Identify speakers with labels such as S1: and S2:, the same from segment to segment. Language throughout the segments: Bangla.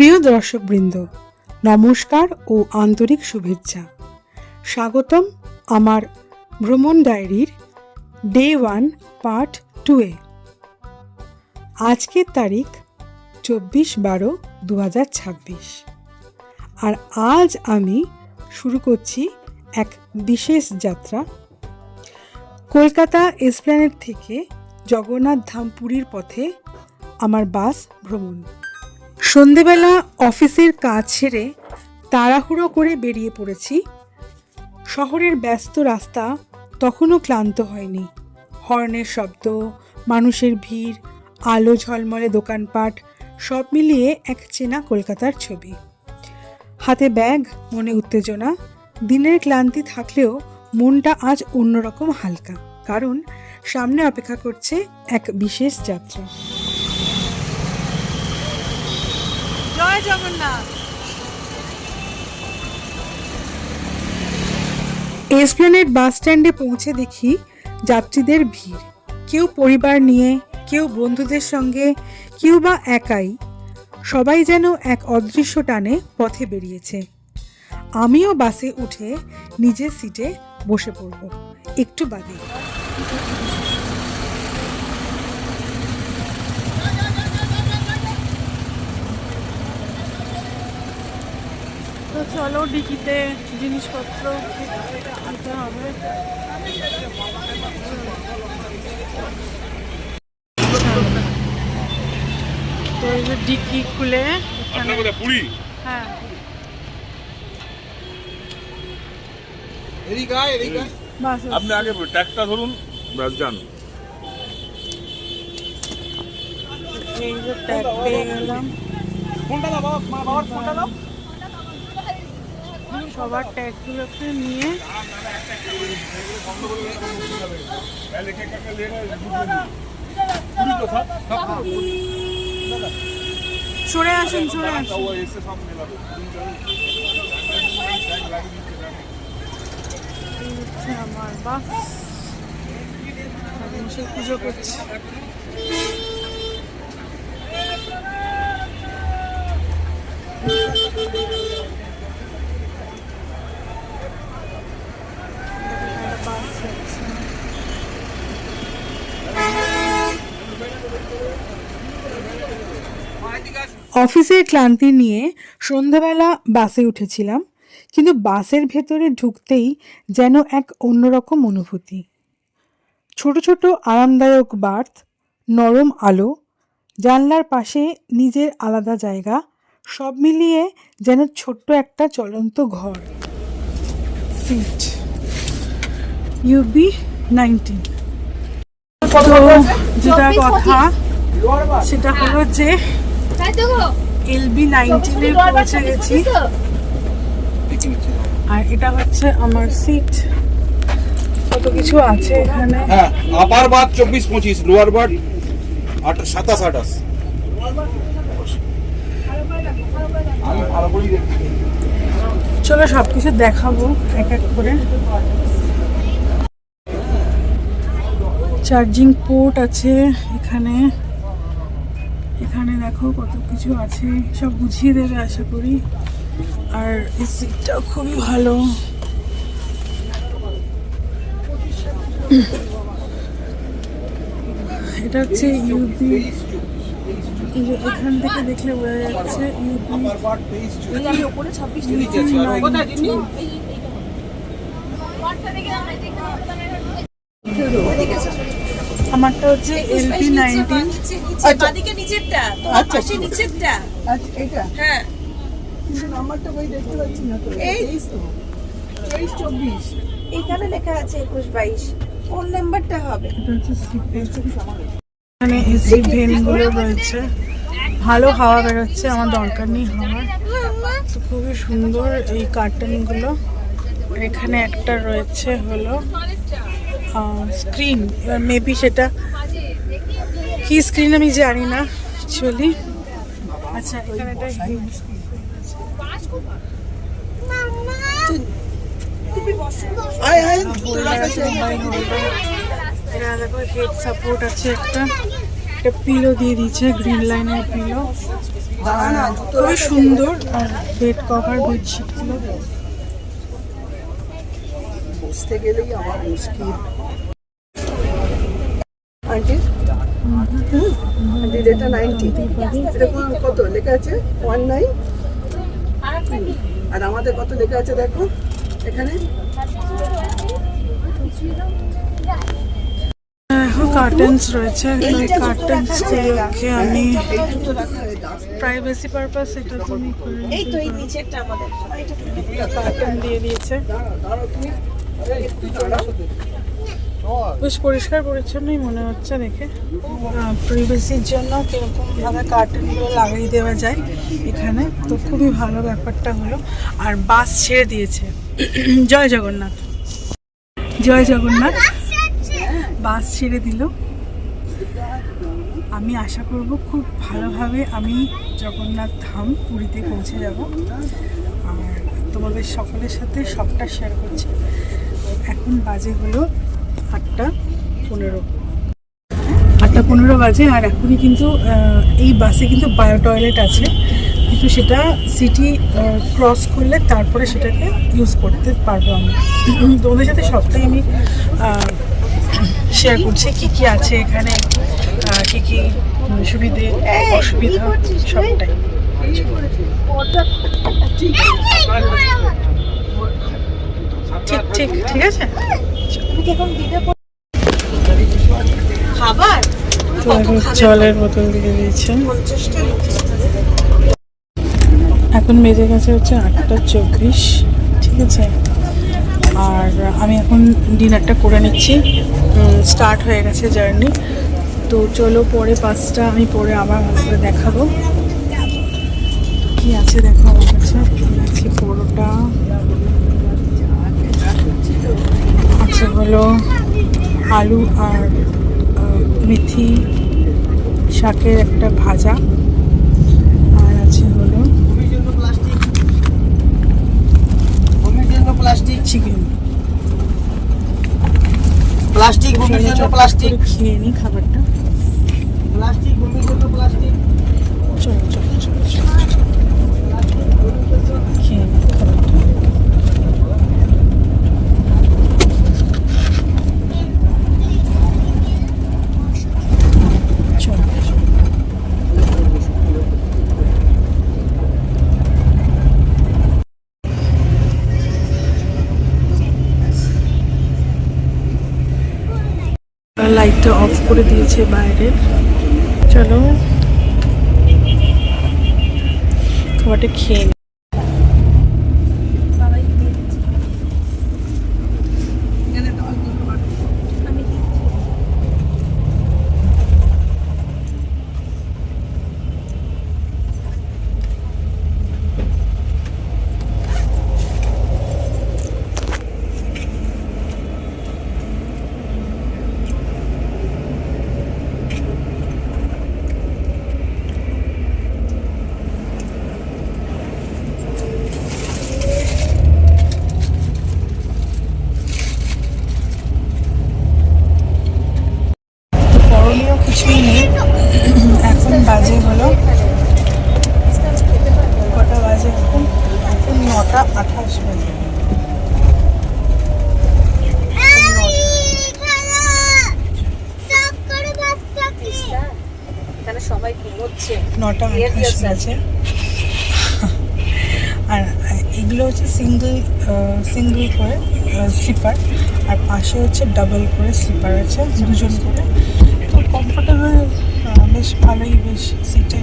S1: প্রিয় দর্শকবৃন্দ, নমস্কার ও আন্তরিক শুভেচ্ছা। স্বাগতম আমার ভ্রমণ ডায়েরির ডে 1 পার্ট 2-এ। আজকের তারিখ 24/12/2026, আর আজ আমি শুরু করছি এক বিশেষ যাত্রা। কলকাতা এসপ্ল্যানেড থেকে জগন্নাথ ধাম পুরীর পথে আমার বাস ভ্রমণ। সন্ধেবেলা অফিসের কাজ সেরে তাড়াহুড়ো করে বেরিয়ে পড়েছি। শহরের ব্যস্ত রাস্তা তখনও ক্লান্ত হয়নি। হর্নের শব্দ, মানুষের ভিড়, আলো ঝলমলে দোকানপাট, সব মিলিয়ে এক চেনা কলকাতার ছবি। হাতে ব্যাগ, মনে উত্তেজনা। দিনের ক্লান্তি থাকলেও মনটা আজ অন্যরকম হালকা, কারণ সামনে অপেক্ষা করছে এক বিশেষ যাত্রা। জয় জগন্নাথ। এসপ্ল্যানেড বাস স্ট্যান্ডে পৌঁছে দেখি যাত্রীদের ভিড়। কেউ পরিবার নিয়ে, কেউ বন্ধুদের সঙ্গে, কেউ বা একাই। সবাই যেন এক অদৃশ্য টানে পথে বেরিয়েছে। আমিও বাসে উঠে নিজের সিটে বসে পড়ব একটু বাদে। তো চলো, ডিকিতে জিনিসপত্র আনতে হবে। তো এই যে ডিকি খুলে,
S2: পুরী,
S1: হ্যাঁ
S2: আপনি আগে ট্যাগটা ধরুন, ব্যাস যান।
S1: এই যে ট্যাগ পেয়ে গেলাম। সবার ট্যাগগুলোকে নিয়ে সরে আসুন, সরে আসুন। আমার বাস পুজো করছে। অফিসের ক্লান্তি নিয়ে সন্ধ্যাবেলা বাসে উঠেছিলাম, কিন্তু বাসের ভেতরে ঢুকতেই যেন এক অন্যরকম অনুভূতি। ছোট ছোট আরামদায়ক বার্থ, নরম আলো, জানলার পাশে নিজের আলাদা জায়গা, সব মিলিয়ে যেন ছোট্ট একটা চলন্ত ঘর। Seat UB19। তো যেটা কথা সেটা হলো যে LB19-এ পৌঁছে গেছি, আর এটা হচ্ছে আমার সিট। কত কিছু আছে এখানে।
S2: হ্যাঁ, আপার বাদ 24-25, লোয়ার বাদ 27-28।
S1: চলো সবকিছু দেখাবো এক এক করে। চার্জিং পোর্ট আছে এখানে। এখানে দেখো কত কিছু আছে, সব বুঝিয়ে দেবে আশা করি। আর এই সিটটাও খুবই ভালো। এটা হচ্ছে ইউপি। এখান থেকে দেখলে বোঝা যাচ্ছে আমারটা হচ্ছে LB19।
S3: এখানে লেখা আছে 21-22, কোন নাম্বারটা হবে?
S1: এখানে এসি ভেন্টগুলো রয়েছে, ভালো হাওয়া বেরোচ্ছে, আমার দরকার নেই হাওয়ার। খুবই সুন্দর এই কার্টেনগুলো। এখানে একটা রয়েছে হলো স্ক্রিন, এবার মেবি সেটা কি স্ক্রিন আমি জানি না অ্যাকচুয়ালি। আচ্ছা, এখানে একটা হেড সাপোর্ট আছে, একটা পিলো দিয়ে দিয়েছে, গ্রিন লাইনের পিলো। খুবই সুন্দর। আর বেড কভার বেডশিটগুলো
S4: বসতে গেলেই আমার মুশকিল। আন্টি আন্টি এটা 90, এটা কত লেখা আছে? 19। আর আমাদের কত লেখা আছে দেখো এখানে।
S1: কার্টেন্স রয়েছে, কার্টেন্সগুলোকে আমি প্রাইভেসি পারপাস এটা তুমি করে
S3: এই তো এই নিচেরটা আমাদের
S1: কার্টেন দিয়ে দিয়েছে। বেশ পরিষ্কার পরিচ্ছন্নই মনে হচ্ছে দেখে। প্রাইভেসির জন্য কিরকম ভাবে কার্টেনগুলো লাগিয়ে দেওয়া যায় এখানে, তো খুবই ভালো ব্যাপারটা হলো। আর বাস ছেড়ে দিয়েছে। জয় জগন্নাথ, জয় জগন্নাথ। বাস ছেড়ে দিল। আমি আশা করব খুব ভালোভাবে আমি জগন্নাথ ধাম পুরীতে পৌঁছে যাব। আর তোমাদের সকলের সাথে সবটা শেয়ার করছি। এখন বাজে হলো 8:15। 8:15 বাজে। আর এখনই কিন্তু এই বাসে কিন্তু বায়ো টয়লেট আছে, কিন্তু সেটা সিটি ক্রস করলে তারপরে সেটাকে ইউজ করতে পারবো আমি। তোমাদের সাথে সবটাই আমি শেয়ার করছি, কি কি আছে এখানে, কি কি সুবিধে অসুবিধা সবটাই। ঠিক ঠিক ঠিক আছে।
S3: খাবার
S1: জলের বোতল দিয়ে দিয়েছে। এখন বেজে গেছে হচ্ছে 8:24, ঠিক আছে। আর আমি এখন ডিনারটা করে নিচ্ছি। স্টার্ট হয়ে গেছে জার্নি। তো চলো পরে 5টা আমি পরে আবার ভালো করে দেখাবো কি আছে। দেখো আমার কাছে আছে পরোটা, আছে হলো আলু আর মেথি শাকের একটা ভাজা, আর আছে হলো
S4: প্লাস্টিক
S1: চিকেন।
S4: প্লাস্টিক ভূমির জন্য প্লাস্টিক,
S1: খেয়ে নিই খাবারটা।
S4: প্লাস্টিক ভূমির জন্য প্লাস্টিক।
S1: চলো চলো চলো চলো খেয়ে নিই খাবারটা। চলো লাইটটা অফ করে দিয়েছে বাইরের। চলো খাবারটা খেয়ে নিই। করণীয় কিছুই নেই। এখন বাজে হলো কটা বাজে? এখন 9:28 বাজে।
S3: এখানে সবাই ঘুমোচ্ছে।
S1: 9:28 বাজে। আর এগুলো হচ্ছে সিঙ্গল করে স্লিপার, আর পাশে হচ্ছে ডাবল করে স্লিপার আছে, দুজন করে। তো কমফোর্টেবল, বেশ ভালোই, বেশ সিটে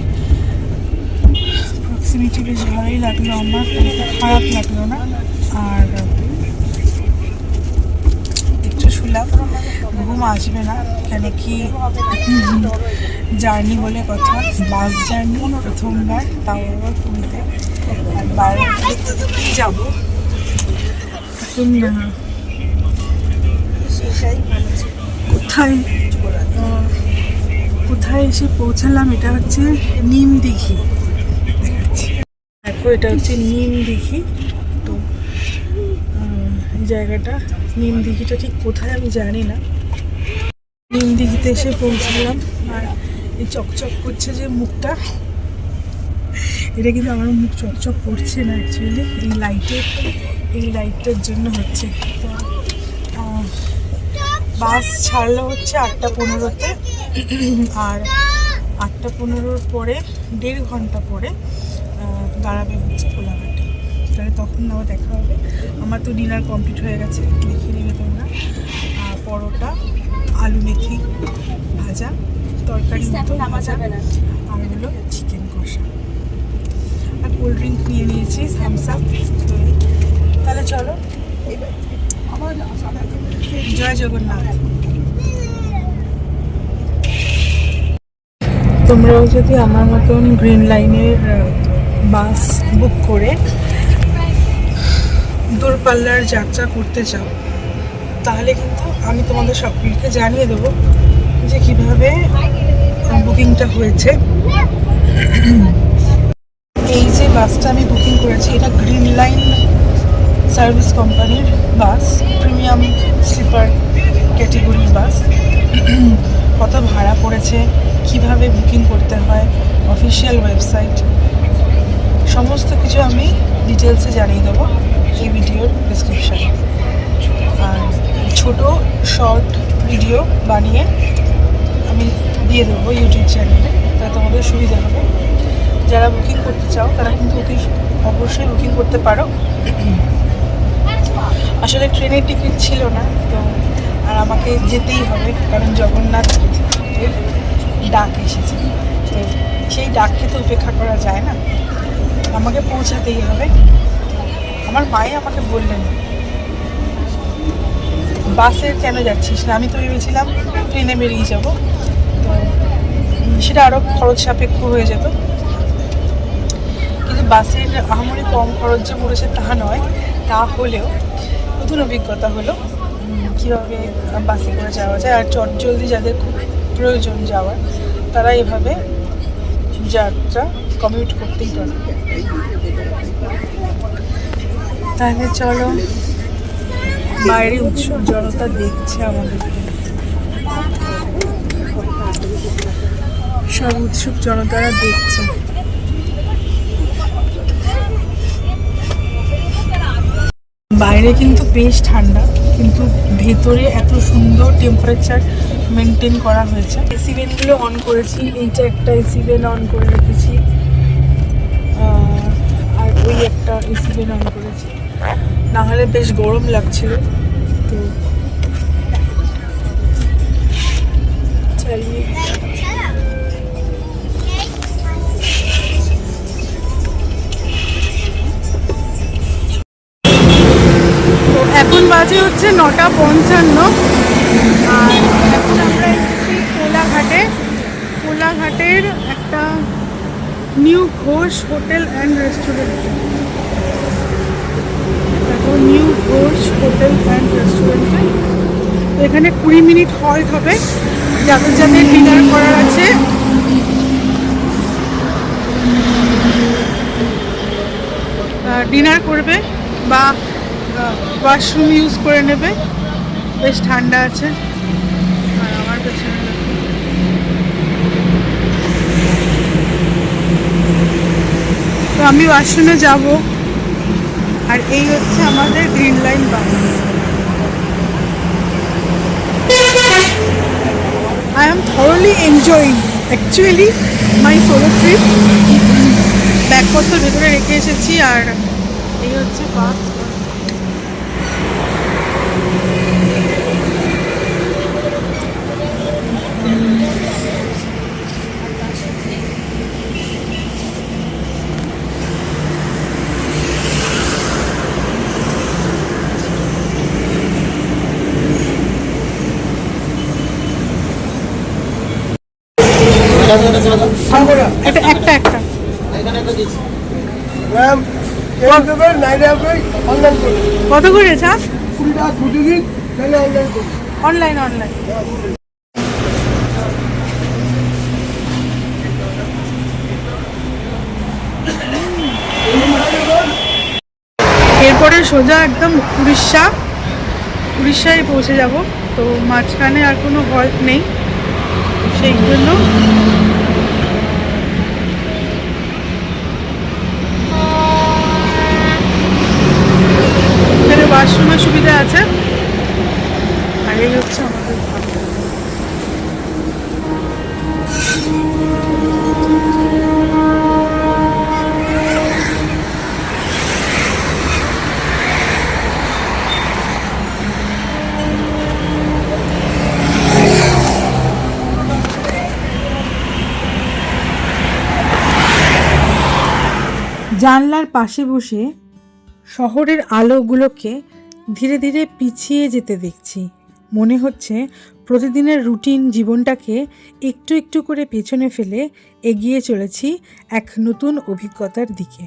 S1: প্রক্সিমিটি বেশ ভালোই লাগলো আমার, খারাপ লাগলো না। আর একটু শুলাম, ঘুম আসবে না, কেন কি জার্নি বলে কথা, বাস জার্নি প্রথমবার, তাও আবার পুরীতে। আর বাইরে যাবো এখন কোথায় এসে পৌঁছালাম। এটা হচ্ছে নিম দিঘি। দেখো এটা হচ্ছে নিম দিঘি। তো এই জায়গাটা নিম দিঘিটা ঠিক কোথায় আমি জানি না। নিম দিঘিতে এসে পৌঁছালাম। আর এই চকচক করছে যে মুখটা, এটা কিন্তু আমার মুখ চকচক করছে না অ্যাকচুয়ালি, এই লাইটটার জন্য হচ্ছে। তো বাস ছাড়লো হচ্ছে 8:15-তে, আর 8:15-র পরে 1.5 ঘন্টা পরে দাঁড়াবে হচ্ছে কোলাঘাটে। তাহলে তখন আবার দেখা হবে। আমার তো ডিনার কমপ্লিট হয়ে গেছে, দেখে নিবে তোমরা। পরোটা, আলু মেথি ভাজা, তরকারি মতো ভাজা, আর হলো চিকেন কষা, আর কোল্ড ড্রিঙ্ক নিয়ে নিয়েছি থামস আপ। তাহলে চলো, জয় জগন্নাথ। তোমরাও যদি আমার মতন গ্রিন লাইনের বাস বুক করে দূরপাল্লার যাত্রা করতে চাও, তাহলে কিন্তু আমি তোমাদের সকলকে জানিয়ে দেবো যে কিভাবে বুকিংটা হয়েছে। এই যে বাসটা আমি বুকিং করেছি, এটা গ্রিন লাইন সার্ভিস কোম্পানির বাস, প্রিমিয়াম স্লিপার ক্যাটেগরির বাস। কত ভাড়া পড়েছে, কিভাবে বুকিং করতে হয়, অফিসিয়াল ওয়েবসাইট, সমস্ত কিছু আমি ডিটেলসে জানিয়ে দেবো এই ভিডিওর ডেসক্রিপশানে। আর ছোট শর্ট ভিডিও বানিয়ে আমি দিয়ে দেবো ইউটিউব চ্যানেলে, তাই তোমাদের সুবিধা হবে। যারা বুকিং করতে চাও তারা কিন্তু অবশ্যই বুকিং করতে পারো। আসলে ট্রেনের টিকিট ছিল না তো, আর আমাকে যেতেই হবে, কারণ জগন্নাথের ডাক এসেছে। তো সেই ডাককে তো উপেক্ষা করা যায় না, আমাকে পৌঁছাতেই হবে। আমার মাই আমাকে বললেন, বাসে কেন যাচ্ছিস না? আমি তো ভেবেছিলাম ট্রেনে বেরিয়ে যাব, তো সেটা আরও খরচ সাপেক্ষ হয়ে যেত। কিন্তু বাসের আহামরি কম খরচ যে পড়েছে তা নয়, তা হলেও নতুন অভিজ্ঞতা হলো কীভাবে বাসে করে যাওয়া যায়। আর চটজলদি যাদের খুব প্রয়োজন যাওয়ার, তারা এভাবে যাত্রা কমিউট করতেই পারে। তাহলে চলো, বাইরে উৎসব জনতা দেখছে আমাদেরকে, সব উৎসুক জনতারা দেখছে। বাইরে কিন্তু বেশ ঠান্ডা, কিন্তু ভেতরে এত সুন্দর টেম্পারেচার মেনটেন করা হয়েছে। এসি ভেন্টগুলো অন করেছি, এইটা একটা এসি ভেন্ট অন করে রেখেছি, আর ওই একটা এসি ভেন্ট অন করেছি, নাহলে বেশ গরম লাগছিল। তো চালিয়ে এখন বাজে হচ্ছে 9:55, আর এখন আমরা এসেছি কোলাঘাটের একটা নিউ ঘোষ হোটেল অ্যান্ড রেস্টুরেন্টে। এখন নিউ ঘোষ হোটেল অ্যান্ড রেস্টুরেন্টে এখানে 20 মিনিট হল্ট হবে। যাদের যাদের ডিনার করার আছে ডিনার করবে বা ওয়াশরুম ইউজ করে নেবে, বেশ ঠান্ডা আছে। আর আমার পেছনে তো আমি ওয়াশরুমে যাব। আর এই হচ্ছে আমাদের green line bus. I am thoroughly enjoying actually my solo trip. ব্যাগপত্র ভেতরে রেখে এসেছি, আর এই হচ্ছে বাস। এটা একটা কত করে চা? অনলাইন এরপরে সোজা একদম উড়িষ্যায় পৌঁছে যাব। তো মাঝখানে আর কোনো হল্ট নেই, সেই জন্য জানলার পাশে বসে শহরের আলোগুলোকে ধীরে ধীরে পিছিয়ে যেতে দেখছি। মনে হচ্ছে প্রতিদিনের রুটিন জীবনটাকে একটু একটু করে পেছনে ফেলে এগিয়ে চলেছি এক নতুন অভিজ্ঞতার দিকে।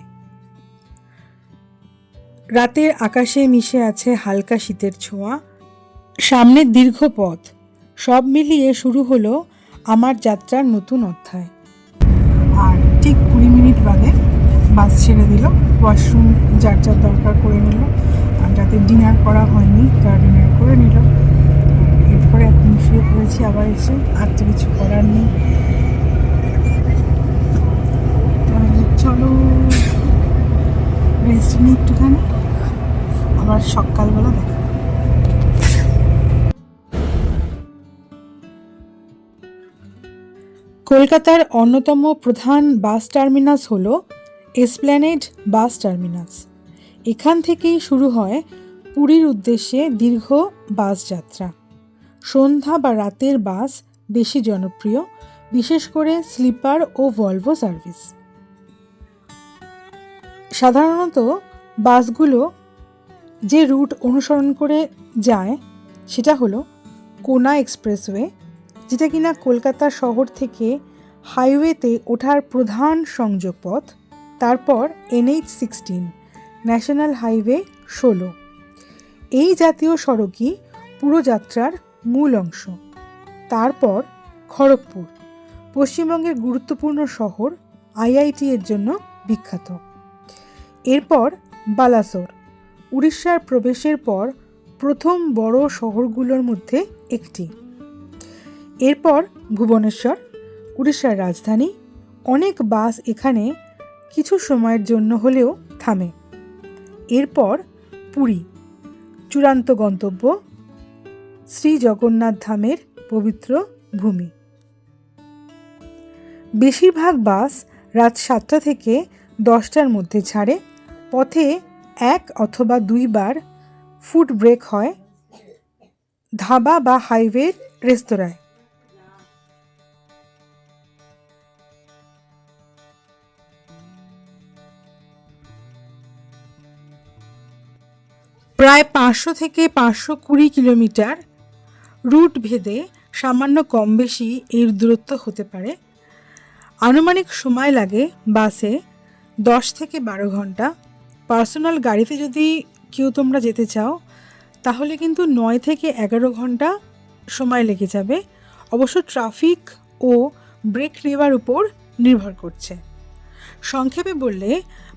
S1: রাতের আকাশে মিশে আছে হালকা শীতের ছোঁয়া, সামনের দীর্ঘ পথ, সব মিলিয়ে শুরু হলো আমার যাত্রার নতুন অধ্যায়। আর ঠিক 20 মিনিট বাদে বাস ছেড়ে দিল। ওয়াশরুম যার যার দরকার করে নিল, আর যাতে ডিনার করা হয়নি তারা ডিনার করে নিল। এরপরে এখন শুয়ে পড়েছি আবার এসে, আর তো কিছু করার নেই। তাহলে চলো রেস্ট নিই একটুখানি, আবার সকালবেলা দেখা। কলকাতার অন্যতম প্রধান বাস টার্মিনাস হল এসপ্ল্যানেড বাস টার্মিনাস। এখান থেকেই শুরু হয় পুরীর উদ্দেশ্যে দীর্ঘ বাস যাত্রা। সন্ধ্যা বা রাতের বাস বেশি জনপ্রিয়, বিশেষ করে স্লিপার ও ভলভো সার্ভিস। সাধারণত বাসগুলো যে রুট অনুসরণ করে যায় সেটা হলো কোনা এক্সপ্রেসওয়ে, যেটা কিনা কলকাতা শহর থেকে হাইওয়েতে ওঠার প্রধান সংযোগ পথ। তারপর NH-16 ন্যাশনাল হাইওয়ে 16। এই জাতীয় সড়কই পুরো যাত্রার মূল অংশ। তারপর খড়গপুর, পশ্চিমবঙ্গের গুরুত্বপূর্ণ শহর, IIT এর জন্য বিখ্যাত। এরপর বালাসোর, উড়িষ্যার প্রবেশের পর প্রথম বড় শহরগুলোর মধ্যে একটি। এরপর ভুবনেশ্বর, উড়িষ্যার রাজধানী। অনেক বাস এখানে কিছু সময়ের জন্য হলেও থামে। এরপর পুরী, চূড়ান্ত গন্তব্য, শ্রী জগন্নাথ ধামের পবিত্র ভূমি। বেশিরভাগ বাস রাত 7টা থেকে 10টার মধ্যে ছাড়ে। পথে 1 অথবা 2 বার ফুড ব্রেক হয় ধাবা বা হাইওয়ে রেস্তোরাঁয়। প্রায় 500 থেকে 520 কিলোমিটার রুট ভেদে সামান্য কম বেশি এর দূরত্ব হতে পারে। আনুমানিক সময় লাগে বাসে 10 থেকে 12 ঘন্টা। পার্সোনাল গাড়িতে যদি কেউ তোমরা যেতে চাও তাহলে কিন্তু 9 থেকে 11 ঘন্টা সময় লেগে যাবে। অবশ্য ট্রাফিক ও ব্রেক নেওয়ার উপর নির্ভর করছে। সংক্ষেপে বললে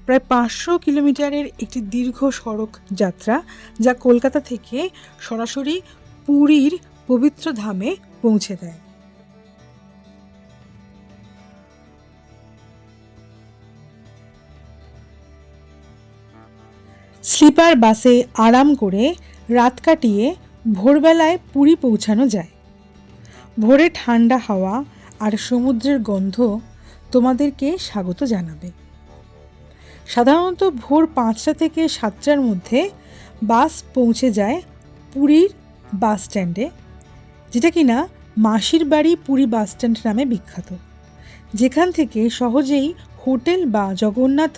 S1: প্রায় 500 কিলোমিটারের একটি দীর্ঘ সড়ক যাত্রা, যা কলকাতা থেকে সরাসরি পুরীর পবিত্র ধামে পৌঁছে দেয়। স্লিপার বাসে আরাম করে রাত কাটিয়ে ভোরবেলায় পুরী পৌঁছানো যায়। ভোরে ঠান্ডা হাওয়া আর সমুদ্রের গন্ধ তোমাদেরকে স্বাগত জানাবে। সাধারণত ভোর 5টা থেকে 7টার মধ্যে বাস পৌঁছে যায় পুরীর বাস স্ট্যান্ডে, যেটা কিনা মাসির বাড়ি পুরী বাস স্ট্যান্ড নামে বিখ্যাত, যেখান থেকে সহজেই হোটেল বা জগন্নাথ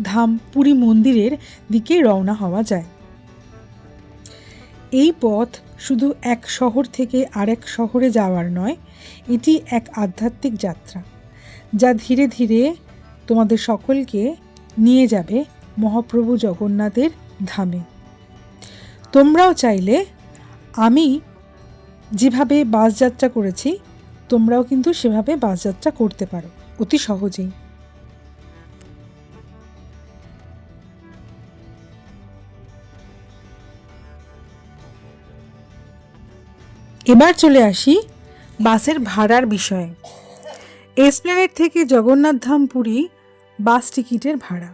S1: ধাম পুরী মন্দিরের দিকে রওনা হওয়া যায়। এই পথ শুধু এক শহর থেকে আরেক শহরে যাওয়ার নয়, এটি এক আধ্যাত্মিক যাত্রা, যা ধীরে ধীরে তোমাদের সকলকে নিয়ে যাবে মহাপ্রভু জগন্নাথের ধামে। তোমরাও চাইলে আমি যেভাবে বাস যাত্রা করেছি তোমরাও কিন্তু সেভাবে বাস যাত্রা করতে পারো অতি সহজেই। এবার চলে আসি বাসের ভাড়ার বিষয়ে। এসপ্ল্যানেড থেকে জগন্নাথ ধাম পুরী বাস টিকিটের ভাড়া।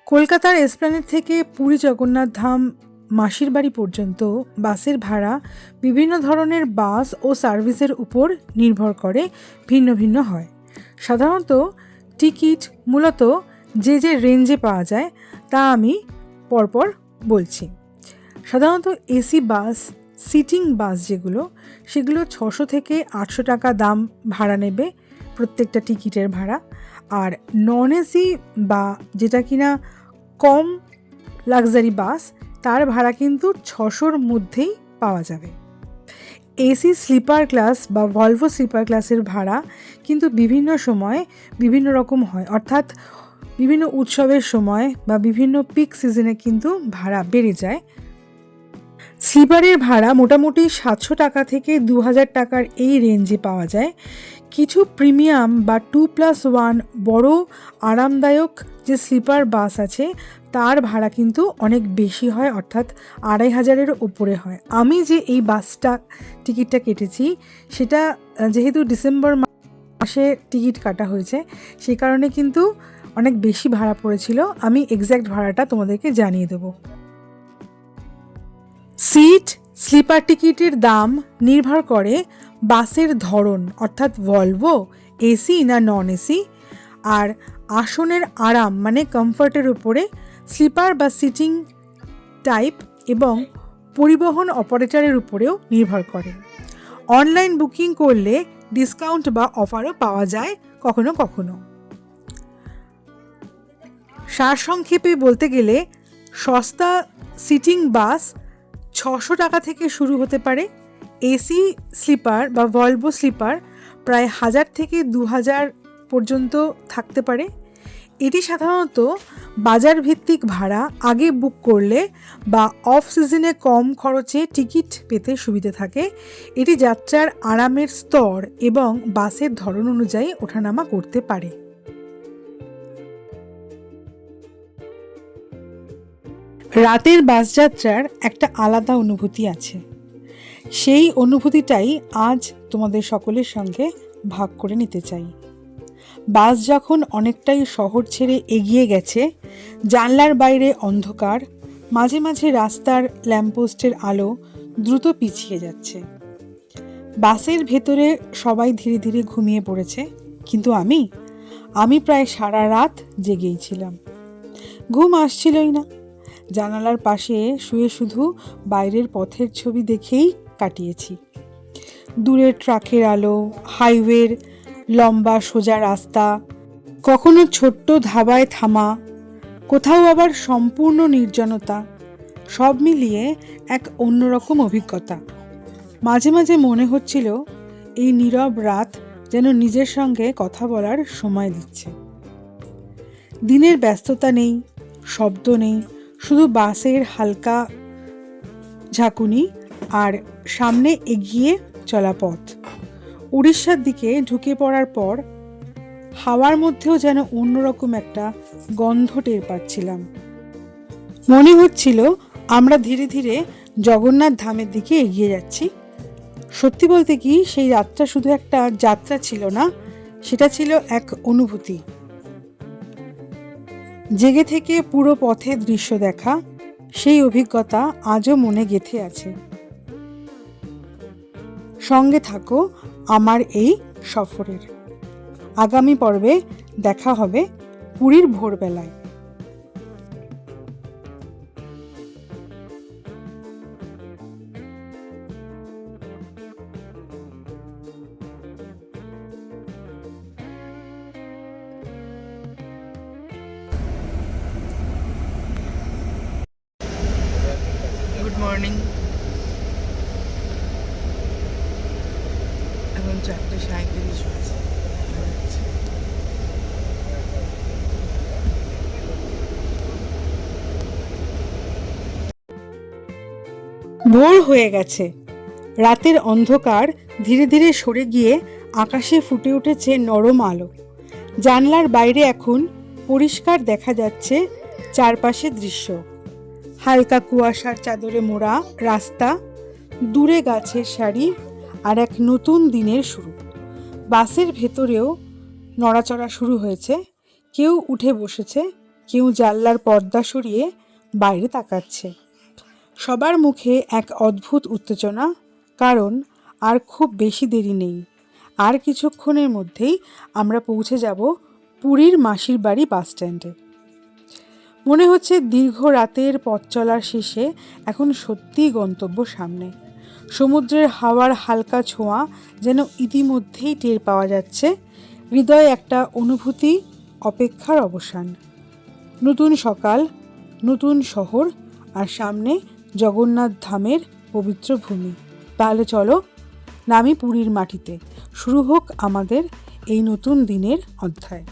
S1: কলকাতার এসপ্ল্যানেড থেকে পুরী জগন্নাথ ধাম মাসির বাড়ি পর্যন্ত বাসের ভাড়া বিভিন্ন ধরনের বাস ও সার্ভিসের উপর নির্ভর করে ভিন্ন ভিন্ন হয়। সাধারণত টিকিট মূলত যে যে রেঞ্জে পাওয়া যায় তা আমি পরপর বলছি। সাধারণত এসি বাস, সিটিং বাস যেগুলো, সেগুলো 600 থেকে 800 টাকা দাম ভাড়া নেবে প্রত্যেকটা টিকিটের ভাড়া। আর নন এসি বা যেটা কিনা কম লাক্সারি বাস তার ভাড়া কিন্তু 600-র মধ্যেই পাওয়া যাবে। এসি স্লিপার ক্লাস বা ভলভো স্লিপার ক্লাসের ভাড়া কিন্তু বিভিন্ন সময় বিভিন্ন রকম হয়, অর্থাৎ বিভিন্ন উৎসবের সময় বা বিভিন্ন পিক সিজনে কিন্তু ভাড়া বেড়ে যায়। স্লিপারের ভাড়া মোটামুটি 700 টাকা থেকে 2000 টাকার এই রেঞ্জে পাওয়া যায়। কিছু প্রিমিয়াম বা 2+1 বড় আরামদায়ক যে স্লিপার বাস আছে তার ভাড়া কিন্তু অনেক বেশি হয়, অর্থাৎ 2500-এর উপরে হয়। আমি যে এই টিকিটটা কেটেছি সেটা যেহেতু ডিসেম্বর মাসে টিকিট কাটা হয়েছে সেই কারণে কিন্তু অনেক বেশি ভাড়া পড়েছিল। আমি এক্স্যাক্ট ভাড়াটা তোমাদেরকে জানিয়ে দেবো। সিট স্লিপার টিকিটের দাম নির্ভর করে বাসের ধরন, অর্থাৎ ভলভো, এসি না নন এসি, আর আসনের আরাম মানে কমফর্টের উপরে স্লিপার বা সিটিং টাইপ এবং পরিবহন অপারেটরের উপরেও নির্ভর করে। অনলাইন বুকিং করলে ডিসকাউন্ট বা অফারও পাওয়া যায় কখনো কখনো। সারসংক্ষেপে বলতে গেলে সস্তা সিটিং বাস 600 টাকা থেকে শুরু হতে পারে। এসি স্লিপার বা ভলভো স্লিপার প্রায় 1000 থেকে 2000 পর্যন্ত থাকতে পারে। এটি সাধারণত বাজার ভিত্তিক ভাড়া, আগে বুক করলে বা অফ সিজনে কম খরচে টিকিট পেতে সুবিধে থাকে। এটি যাত্রার আরামের স্তর এবং বাসের ধরন অনুযায়ী ওঠানামা করতে পারে। রাতের বাস যাত্রার একটা আলাদা অনুভূতি আছে, সেই অনুভূতিটাই আজ তোমাদের সকলের সঙ্গে ভাগ করে নিতে চাই। বাস যখন অনেকটাই শহর ছেড়ে এগিয়ে গেছে, জানলার বাইরে অন্ধকার, মাঝে মাঝে রাস্তার ল্যাম্পপোস্টের আলো দ্রুত পিছিয়ে যাচ্ছে। বাসের ভেতরে সবাই ধীরে ধীরে ঘুমিয়ে পড়েছে, কিন্তু আমি প্রায় সারা রাত জেগেই ছিলাম। ঘুম আসছিলই না। জানালার পাশে শুয়ে শুধু বাইরের পথের ছবি দেখেই কাটিয়েছি। দূরের ট্রাকের আলো, হাইওয়ের লম্বা সোজা রাস্তা, কখনো ছোট্ট ধাবায় থামা, কোথাও আবার সম্পূর্ণ নির্জনতা, সব মিলিয়ে এক অন্যরকম অভিজ্ঞতা। মাঝে মাঝে মনে হচ্ছিল এই নীরব রাত যেন নিজের সঙ্গে কথা বলার সময় দিচ্ছে। দিনের ব্যস্ততা নেই, শব্দ নেই, শুধু বাসের হালকা ঝাঁকুনি আর সামনে এগিয়ে চলা পথ। উড়িষ্যার দিকে ঢুকে পড়ার পর হাওয়ার মধ্যেও যেন অন্যরকম একটা গন্ধ টের পাচ্ছিলাম। মনে হচ্ছিল আমরা ধীরে ধীরে জগন্নাথ ধামের দিকে এগিয়ে যাচ্ছি। সত্যি বলতে কি, সেই যাত্রা শুধু একটা যাত্রা ছিল না, সেটা ছিল এক অনুভূতি। জেগে থেকে পুরো পথের দৃশ্য দেখা, সেই অভিজ্ঞতা আজও মনে গেঁথে আছে। সঙ্গে থাকো আমার এই সফরের। আগামী পর্বে দেখা হবে পুরীর ভোরবেলায়।
S4: Good morning. এখন 4:37 বাজে।
S1: ভোর হয়ে গেছে। রাতের অন্ধকার ধীরে ধীরে সরে গিয়ে আকাশে ফুটে উঠেছে নরম আলো। জানলার বাইরে এখন পরিষ্কার দেখা যাচ্ছে চারপাশের দৃশ্য। হালকা কুয়াশার চাদরে মোড়া রাস্তা, দূরে গাছের সারি, আর এক নতুন দিনের শুরু। বাসের ভেতরেও নড়াচড়া শুরু হয়েছে। কেউ উঠে বসেছে, কেউ জানলার পর্দা সরিয়ে বাইরে তাকাচ্ছে। সবার মুখে এক অদ্ভুত উত্তেজনা, কারণ আর খুব বেশি দেরি নেই। আর কিছুক্ষণের মধ্যেই আমরা পৌঁছে যাব পুরীর মাসির বাড়ি বাস স্ট্যান্ডে। মনে হচ্ছে দীর্ঘ রাতের পথ চলার শেষে এখন সত্যিই গন্তব্য সামনে। সমুদ্রের হাওয়ার হালকা ছোঁয়া যেন ইতিমধ্যেই টের পাওয়া যাচ্ছে। হৃদয়ে একটা অনুভূতি অপেক্ষার অবসান। নতুন সকাল, নতুন শহর, আর সামনে জগন্নাথ ধামের পবিত্র ভূমি। তাহলে চলো নামি পুরীর মাটিতে, শুরু হোক আমাদের এই নতুন দিনের অধ্যায়।